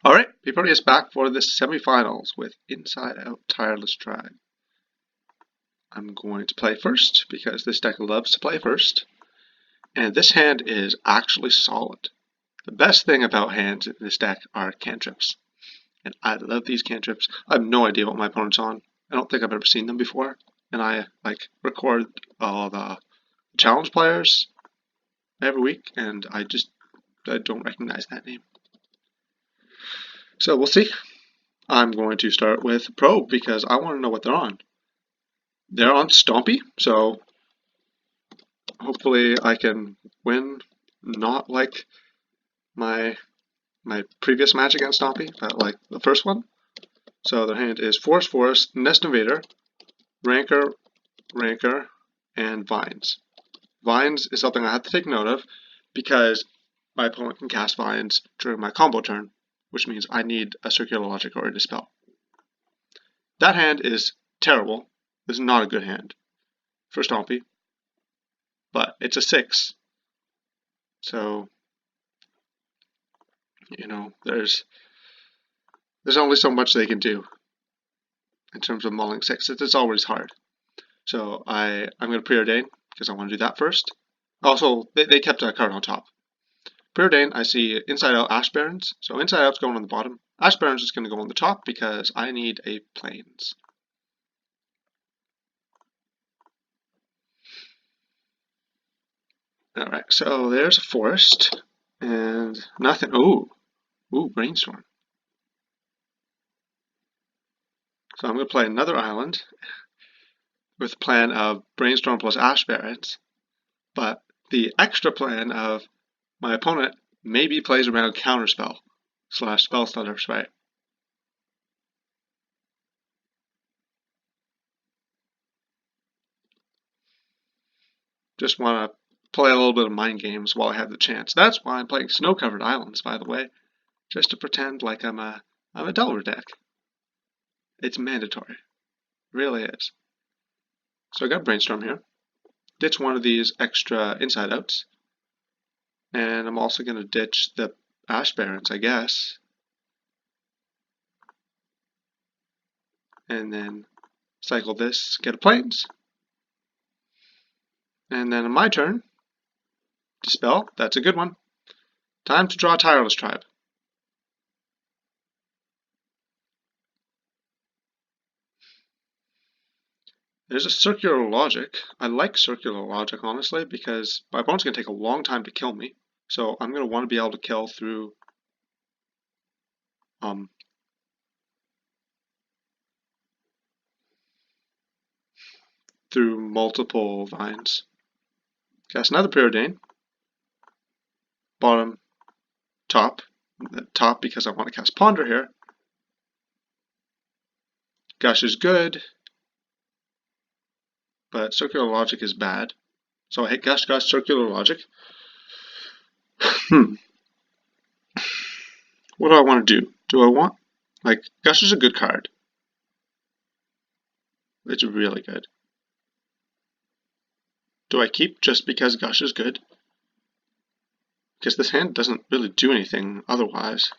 Alright, pproteus back for the semifinals with Inside Out Tireless Tribe. I'm going to play first because this deck loves to play first. And this hand is actually solid. The best thing about hands in this deck are cantrips. And I love these cantrips. I have no idea what my opponent's on. I don't think I've ever seen them before. And I record all the challenge players every week, and I don't recognize that name. So we'll see. I'm going to start with Pro because I want to know what they're on. They're on Stompy, so hopefully I can win, not like my previous match against Stompy, but like the first one. So their hand is Forest, Nest Invader, Ranker, and Vines. Vines is something I have to take note of because my opponent can cast Vines during my combo turn, which means I need a Circular Logic or a Dispel. That hand is terrible. This is not a good hand for Stompy, but it's a 6. So, you know, there's only so much they can do in terms of mulling 6. It's always hard. So I'm going to preordain because I want to do that first. Also, they kept a card on top. Preordain, I see Inside Out Ash Barrens. So Inside Out's going on the bottom. Ash Barrens is going to go on the top because I need a Plains. Alright, so there's a forest. And nothing. Ooh, Brainstorm. So I'm going to play another island with the plan of Brainstorm plus Ash Barrens. But the extra plan of my opponent maybe plays around Counterspell / Spell Stutter Spray. Just want to play a little bit of mind games while I have the chance. That's why I'm playing Snow-Covered Islands, by the way, just to pretend like I'm a Delver deck. It's mandatory. It really is. So I got Brainstorm here. Ditch one of these extra Inside Outs. And I'm also going to ditch the Ash Barrens, I guess. And then cycle this, get a Plains. And then on my turn, Dispel, that's a good one. Time to draw Tireless Tribe. There's a Circular Logic. I like Circular Logic, honestly, because my opponent's going to take a long time to kill me. So I'm going to want to be able to kill through multiple vines. Cast another Preordain. Bottom, top. Top because I want to cast Ponder here. Gush is good, but Circular Logic is bad. So I hit Gush, Circular Logic. What do I want to do? Do I want... Gush is a good card. It's really good. Do I keep just because Gush is good? Because this hand doesn't really do anything otherwise.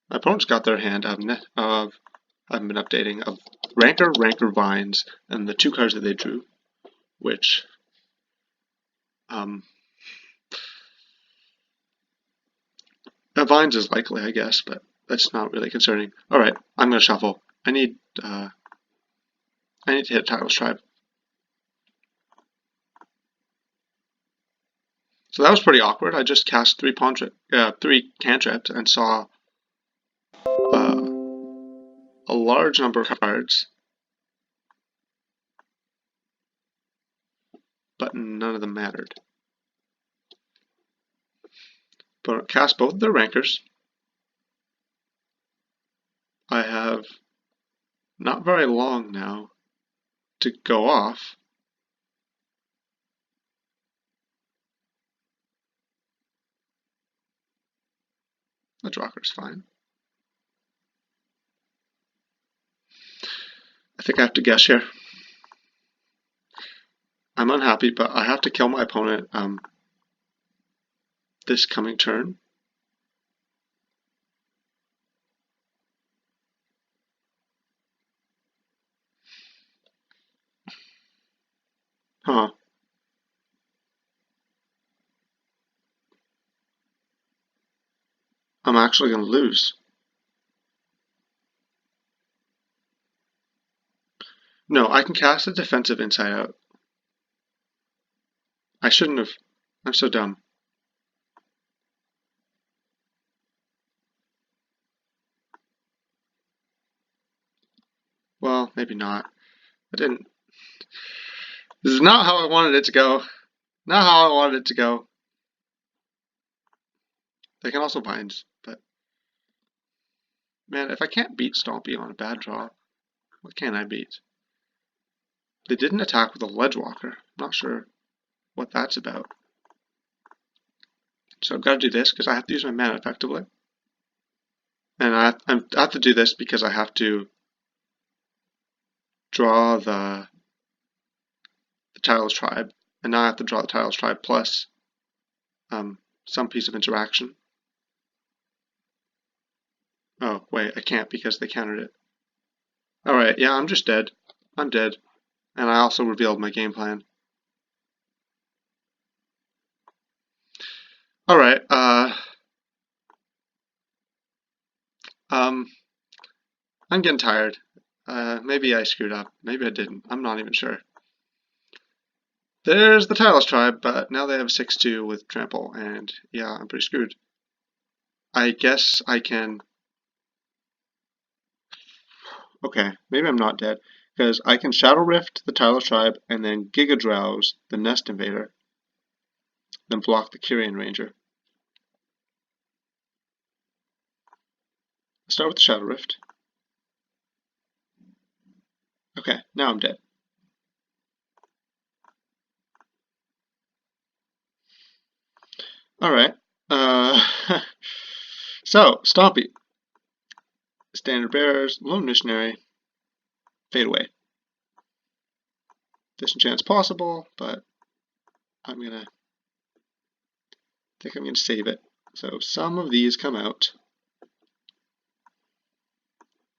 My opponent's got their hand I've been updating of Ranker, Vines, and the 2 cards that they drew, which Vines is likely, I guess, but that's not really concerning. Alright, I'm going to shuffle. I need to hit Tireless Tribe. So that was pretty awkward. I just cast 3 cantrips and saw a large number of cards, but none of them mattered. But cast both of their Rankers. I have not very long now to go off. The Drawker's fine. I think I have to guess here. I'm unhappy, but I have to kill my opponent this coming turn. Huh. I'm actually going to lose. No, I can cast a defensive Inside Out. I shouldn't have. I'm so dumb. Well, maybe not. I didn't. This is not how I wanted it to go. Not how I wanted it to go. They can also bind, but man, if I can't beat Stompy on a bad draw, what can I beat? They didn't attack with a Ledge Walker. I'm not sure what that's about. So I've got to do this because I have to use my mana effectively. And I have to do this because I have to draw the Tireless Tribe. And now I have to draw the Tireless Tribe plus some piece of interaction. Oh, wait, I can't because they countered it. Alright, yeah, I'm just dead. I'm dead. And I also revealed my game plan. Alright, I'm getting tired. Maybe I screwed up. Maybe I didn't. I'm not even sure. There's the Tireless Tribe, but now they have 6-2 with Trample, and yeah, I'm pretty screwed. I guess I can... Okay, maybe I'm not dead, because I can Shadow Rift the Tireless Tribe, and then Giga Drowse the Nest Invader, then block the Kyrian Ranger. Start with the Shadow Rift. Okay, now I'm dead. Alright, so, Stompy. Standard Bearers, Lone Missionary, Fade Away. Disenchant's possible, but I think I'm gonna save it. So some of these come out.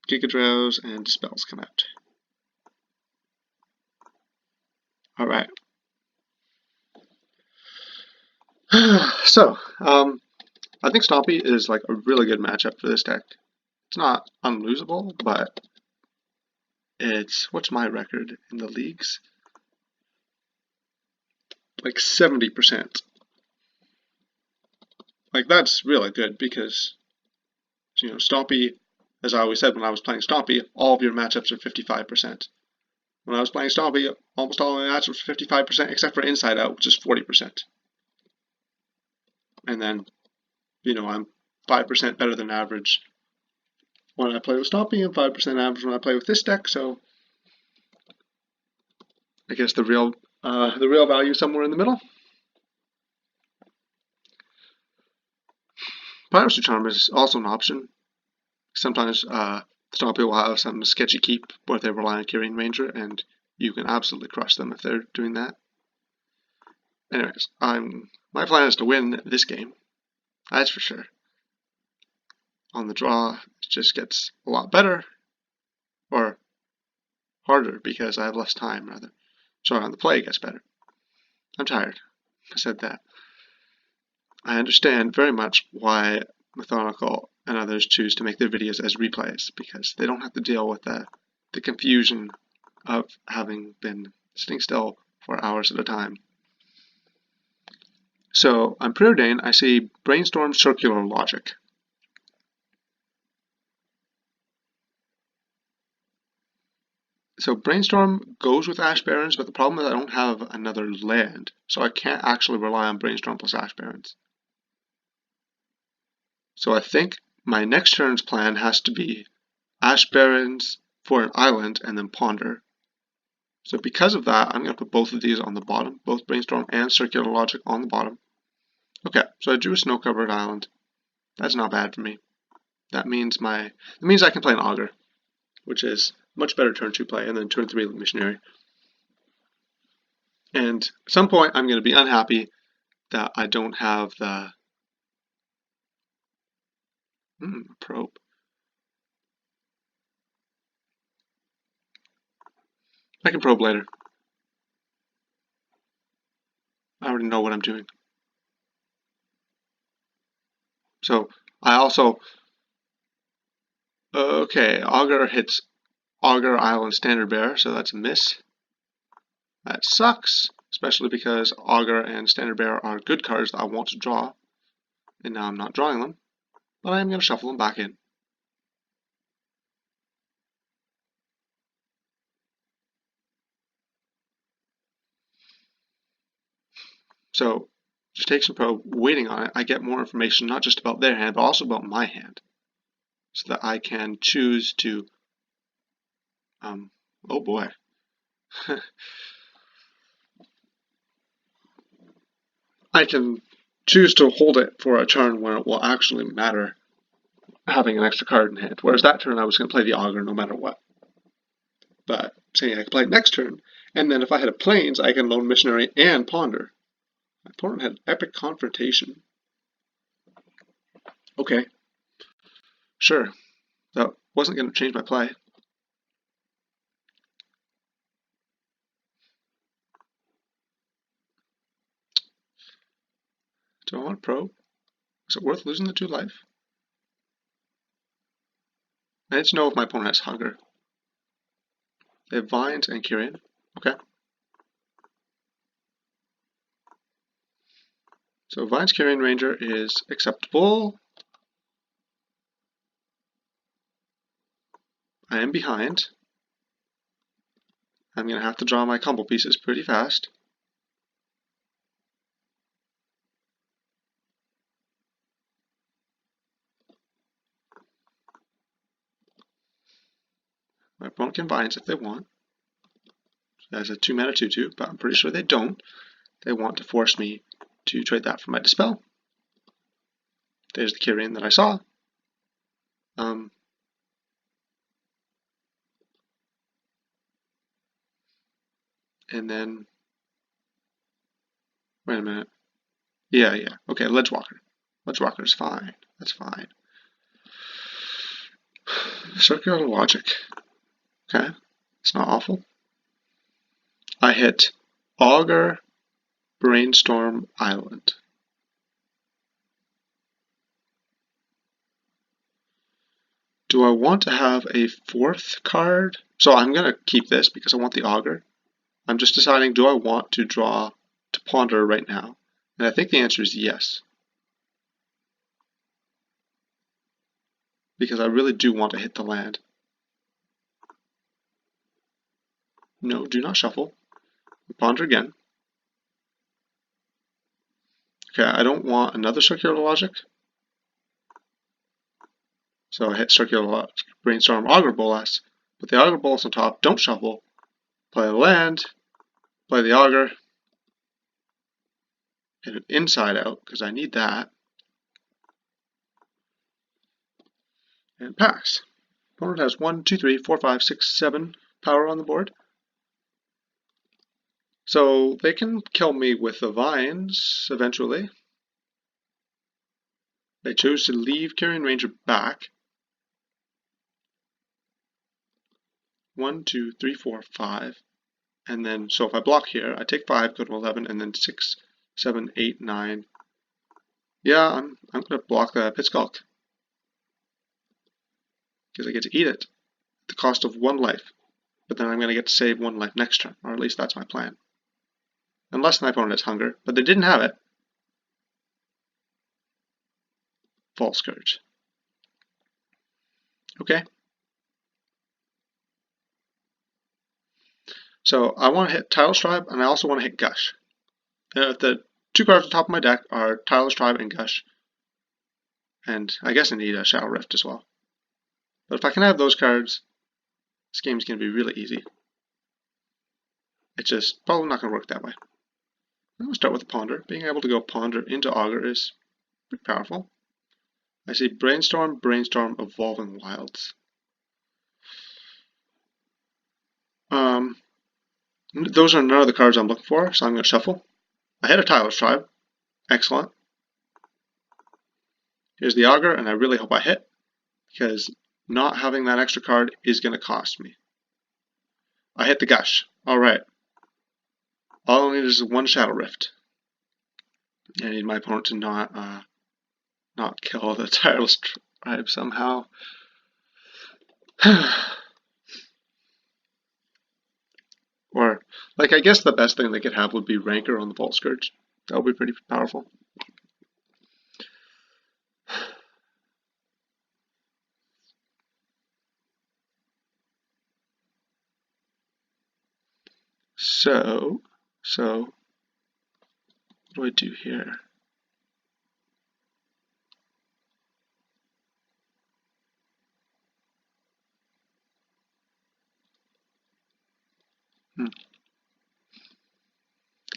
Giga Drowse and Dispels come out. Alright. So, I think Stompy is like a really good matchup for this deck. It's not unlosable, but what's my record in the leagues? Like 70%. Like that's really good because, you know, Stompy, as I always said when I was playing Stompy, all of your matchups are 55%. When I was playing Stompy, almost all of my matchups were 55%, except for Inside Out, which is 40%. And then, you know, I'm 5% better than average when I play with Stompy and 5% average when I play with this deck, so I guess the real value is somewhere in the middle. Piracy Charm is also an option. Sometimes Stompy will have some sketchy keep where they rely on Kyrian Ranger, and you can absolutely crush them if they're doing that. Anyways, my plan is to win this game. That's for sure. On the draw, it just gets a lot better, or harder because I have less time, rather. Sorry, on the play it gets better. I'm tired. I said that. I understand very much why Methodical and others choose to make their videos as replays, because they don't have to deal with the confusion of having been sitting still for hours at a time. So, on Preordain, I see Brainstorm Circular Logic. So Brainstorm goes with Ash Barrens, but the problem is I don't have another land, so I can't actually rely on Brainstorm plus Ash Barrens. So I think my next turn's plan has to be Ash Barrens for an island and then Ponder. So because of that, I'm going to put both of these on the bottom, both Brainstorm and Circular Logic on the bottom. Okay, so I drew a snow-covered island. That's not bad for me. That means I can play an Augur, which is much better turn 2 play, and then turn 3 Missionary. And at some point, I'm going to be unhappy that I don't have the probe. I can probe later. know what I'm doing. So I also, okay, Augur hits Augur, Island, Standard Bearer, so that's a miss. That sucks, especially because Augur and Standard Bearer are good cards that I want to draw, and now I'm not drawing them, but I am going to shuffle them back in. So, just take some pro, waiting on it, I get more information not just about their hand, but also about my hand, so that I can choose to, oh boy. I can choose to hold it for a turn where it will actually matter having an extra card in hand, whereas that turn I was going to play the Augur no matter what. But saying I can play it next turn, and then if I had a Plains, I can Lone Missionary and Ponder. My opponent had Epic Confrontation. Okay, sure, that wasn't going to change my play. Do I want to probe? Is it worth losing the 2 life? I need to know if my opponent has Hunger. They have Vines and Kyrian. Okay. So Vines Kyrian Ranger is acceptable. I am behind. I'm going to have to draw my combo pieces pretty fast. My opponent can Vines if they want. As a 2-mana 2/2, but I'm pretty sure they don't. They want to force me to trade that for my Dispel. There's the Kyrian that I saw. And then, wait a minute. Yeah. Okay, Ledgewalker. Ledgewalker is fine. That's fine. Circular Logic. Okay, it's not awful. I hit Augur, Brainstorm, Island. Do I want to have a 4th card? So I'm going to keep this because I want the Augur. I'm just deciding, do I want to draw to Ponder right now? And I think the answer is yes. Because I really do want to hit the land. No, do not shuffle. Ponder again. Okay, I don't want another Circular Logic. So I hit Circular Logic, Brainstorm, Augur Bolas. Put the Augur Bolas on top, don't shuffle. Play the land, play the Augur. Hit it inside out, because I need that. And pass. Opponent has 1, 2, 3, 4, 5, 6, 7 power on the board. So they can kill me with the Vines eventually. They chose to leave Kyrian Ranger back. 1, 2, 3, 4, 5. And then, so if I block here, I take 5, go to 11, and then 6, 7, 8, 9. Yeah, I'm going to block the Pit Skulk. Because I get to eat it at the cost of 1 life. But then I'm going to get to save 1 life next turn, or at least that's my plan. Unless my opponent has Hunger, but they didn't have it. False Scourge. Okay. So I want to hit Tireless Tribe, and I also want to hit Gush. The 2 cards on top of my deck are Tireless Tribe and Gush. And I guess I need a Shadow Rift as well. But if I can have those cards, this game's going to be really easy. It's just probably not going to work that way. I'm going to start with a Ponder. Being able to go Ponder into Augur is pretty powerful. I see Brainstorm, Brainstorm, Evolving Wilds. Those are none of the cards I'm looking for, so I'm going to shuffle. I hit a Tireless Tribe. Excellent. Here's the Augur, and I really hope I hit, because not having that extra card is going to cost me. I hit the Gush. Alright. All I need is 1 Shadow Rift. I need my opponent to not kill the tireless tribe somehow. Or, like, I guess the best thing they could have would be Rancor on the Vault Scourge. That would be pretty powerful. So, what do I do here?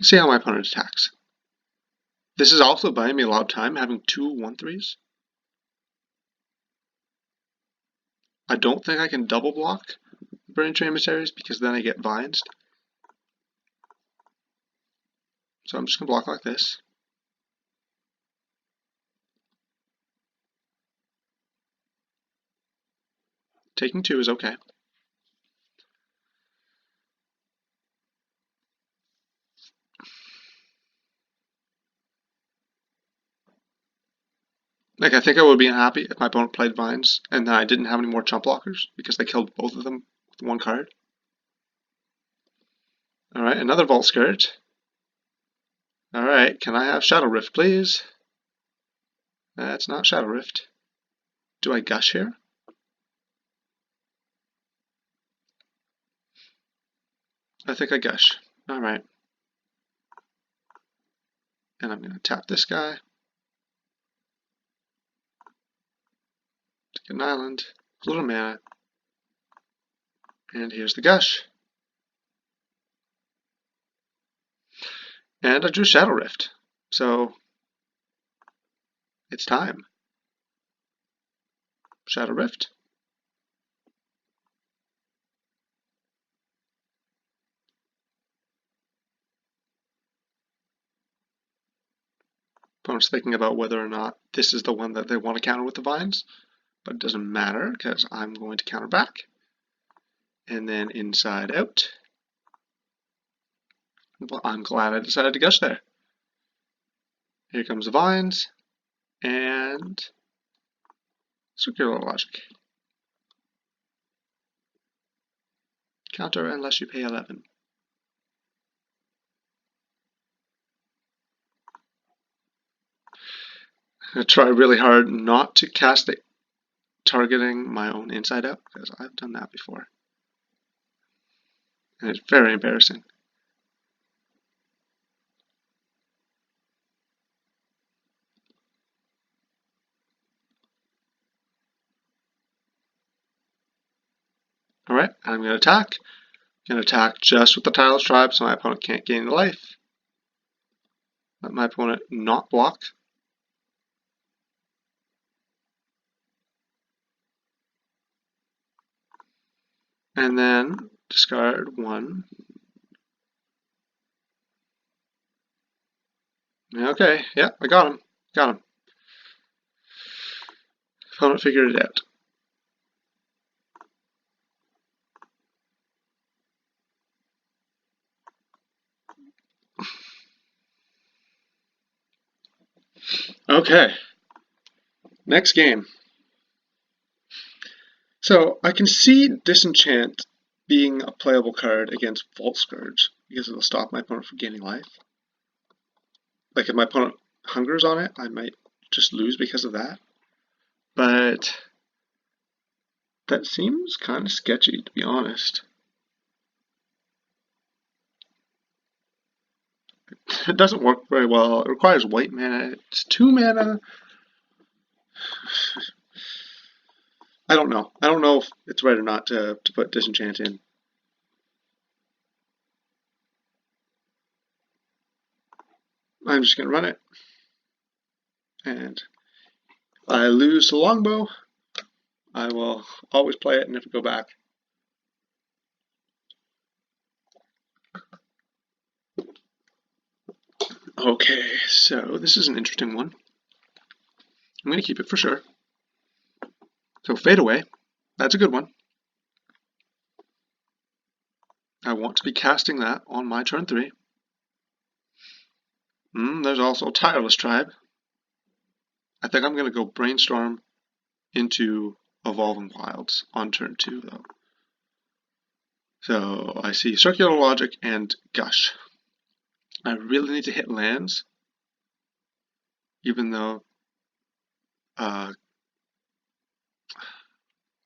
See how my opponent attacks. This is also buying me a lot of time, having two 1/3s. I don't think I can double block Burning Train Emissaries because then I get Vines. So I'm just going to block like this. Taking 2 is okay. Like, I think I would be happy if my opponent played Vines and then I didn't have any more chump blockers because they killed both of them with one card. Alright, another Vault Scourge. Alright, can I have Shadow Rift, please? That's not Shadow Rift. Do I Gush here? I think I Gush. Alright. And I'm going to tap this guy. Take an island. A little mana. And here's the Gush. And I drew Shadow Rift. So, it's time. Shadow Rift. Opponent's thinking about whether or not this is the one that they want to counter with the Vines. But it doesn't matter because I'm going to counter back. And then inside out. Well, I'm glad I decided to Gush there. Here comes the Vines. And Circular Logic. Counter unless you pay 11. I'm going to try really hard not to cast it targeting my own inside out because I've done that before. And it's very embarrassing. Alright, I'm going to attack. I'm going to attack just with the Tireless Tribe so my opponent can't gain life. Let my opponent not block. And then discard 1. Okay, yeah, I got him. Got him. Opponent figured it out. Okay, next game. So I can see Disenchant being a playable card against Vault Scourge because it'll stop my opponent from gaining life. Like if my opponent hungers on it, I might just lose because of that. But that seems kind of sketchy, to be honest. It doesn't work very well. It requires white mana. It's 2 mana. I don't know. I don't know if it's right or not to put Disenchant in. I'm just going to run it. And if I lose the longbow, I will always play it and never go back. Okay, so this is an interesting one. I'm going to keep it for sure. So Fade Away, that's a good one. I want to be casting that on my turn 3. There's also Tireless Tribe. I think I'm going to go Brainstorm into Evolving Wilds on turn 2, though. So I see Circular Logic and Gush. I really need to hit lands, even though I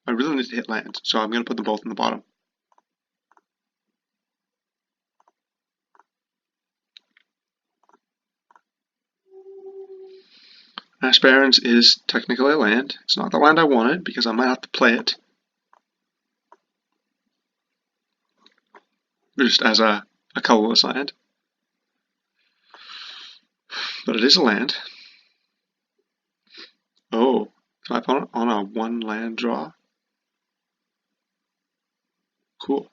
really need to hit lands, so I'm going to put them both in the bottom. Ash Barrens is technically a land. It's not the land I wanted because I might have to play it just as a colorless land. But it is a land. Oh, is my opponent on a 1 land draw? Cool.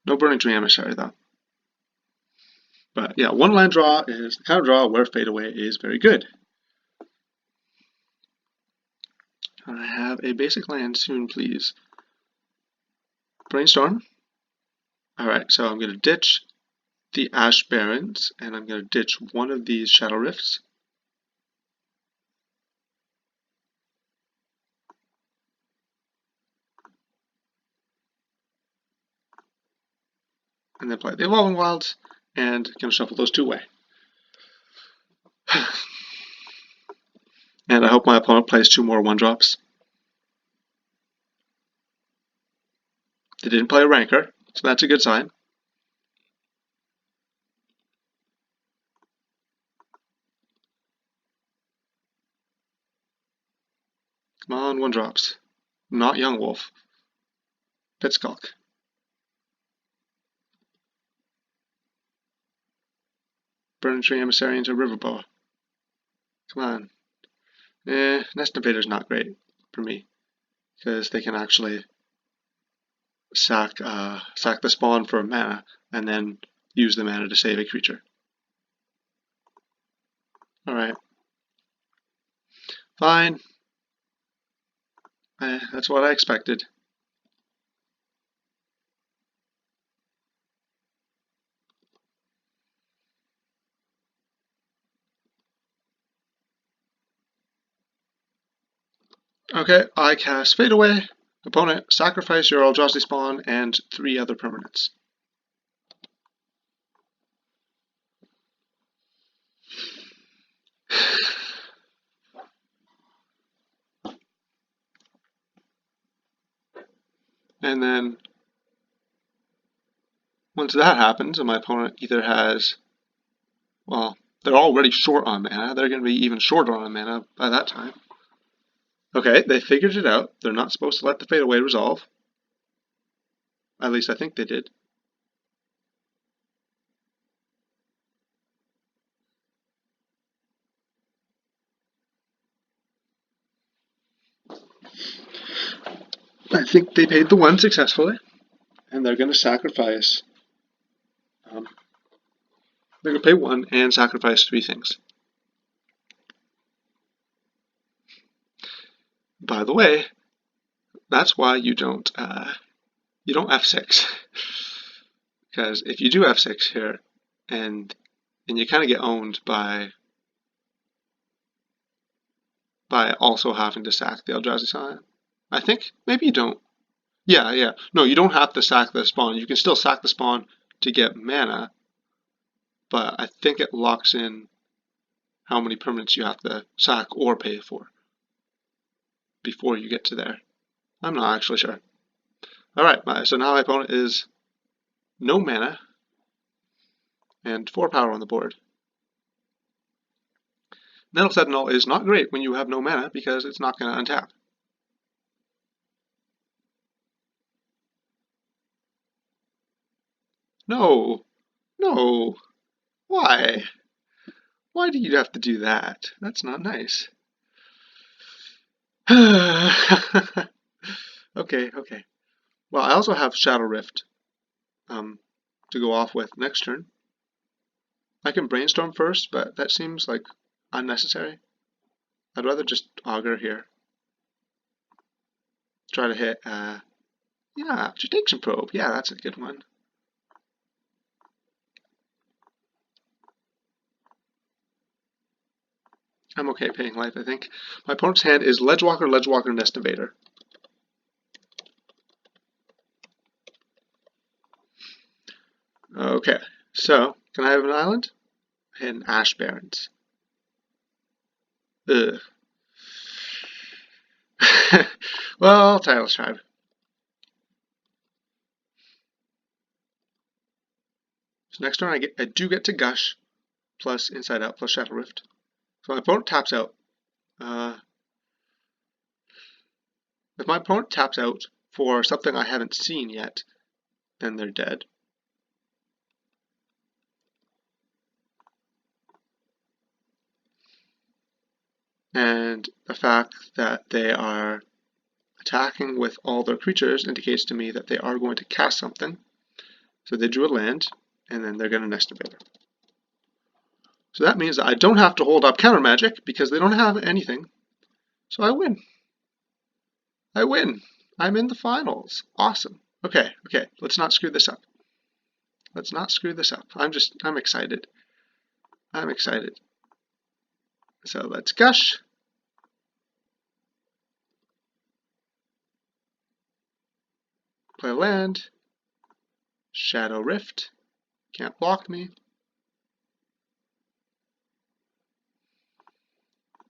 No Burning Tree Emissary though. But yeah, 1 land draw is the kind of draw where Fade Away is very good. I have a basic land soon, please. Brainstorm. Alright, so I'm going to ditch the Ash Barrens, and I'm going to ditch one of these Shadow Rifts. And then play the Evolving Wilds, and going to shuffle those 2 away. And I hope my opponent plays 2 more 1-drops. They didn't play a Rancor, so that's a good sign. Come on, 1-drops. Not Young Wolf. Pitskulk. Burning Tree Emissary into Riverboa. Come on. Nest Invader's not great for me, because they can actually sack the spawn for mana, and then use the mana to save a creature. Alright. Fine. That's what I expected. Okay, I cast Fade Away. Opponent, sacrifice your Eldrazi spawn and 3 other permanents. And then, once that happens, and my opponent either has, well, they're already short on mana, they're going to be even shorter on mana by that time. Okay, they figured it out. They're not supposed to let the Fade Away resolve. At least I think they did. I think they paid the 1 successfully, and they're going to sacrifice. They're going to pay 1 and sacrifice 3 things. By the way, that's why you don't F6, because if you do F6 here, and you kind of get owned by also having to sack the Eldrazi Scion. I think maybe you don't. Yeah. No, you don't have to sack the spawn. You can still sack the spawn to get mana, but I think it locks in how many permanents you have to sack or pay for before you get to there. I'm not actually sure. Alright, so now my opponent is no mana and 4 power on the board. Nettle Sentinel is not great when you have no mana because it's not going to untap. No! Why? Why do you have to do that? That's not nice. Okay. Well, I also have Shadow Rift to go off with next turn. I can Brainstorm first, but that seems like unnecessary. I'd rather just Augur here. Try to hit, yeah, Judaction Probe. Yeah, that's a good one. I'm okay paying life, I think. My opponent's hand is Ledgewalker, Nest Invader. Okay, so can I have an island? I had an Ash Barrens. Ugh. Well, Tireless Tribe. So next turn I do get to Gush, plus Inside Out, plus Shadow Rift. So my opponent taps out. If my opponent taps out for something I haven't seen yet, then they're dead. And the fact that they are attacking with all their creatures indicates to me that they are going to cast something. So they drew a land, and then they're going to Nest Invader. So that means that I don't have to hold up counter magic because they don't have anything. So I win. I win. I'm in the finals. Awesome. Okay, let's not screw this up. Let's not screw this up. I'm excited. I'm excited. So let's Gush. Play land. Shadow Rift. Can't block me.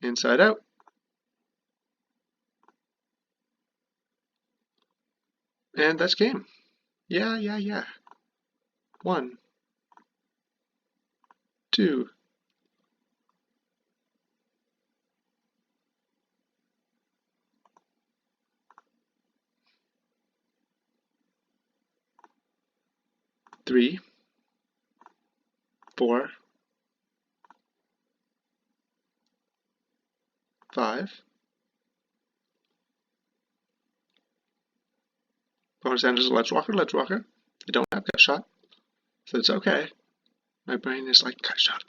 Inside Out. And that's game. Yeah. 1, 2, 3, 4, 5. Bonus end is Ledgewalker. I don't have Cut Shot, so it's okay. My brain is like cut shot.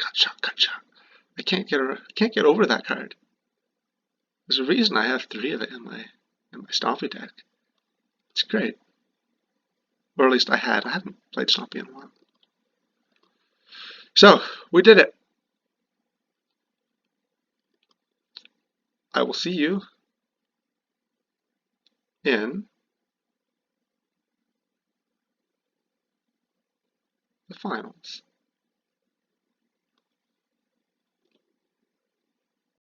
I can't get over that card. There's a reason I have 3 of it in my Stompy deck. It's great. Or at least I had. I haven't played Stompy in a while. So, we did it. I will see you in the finals.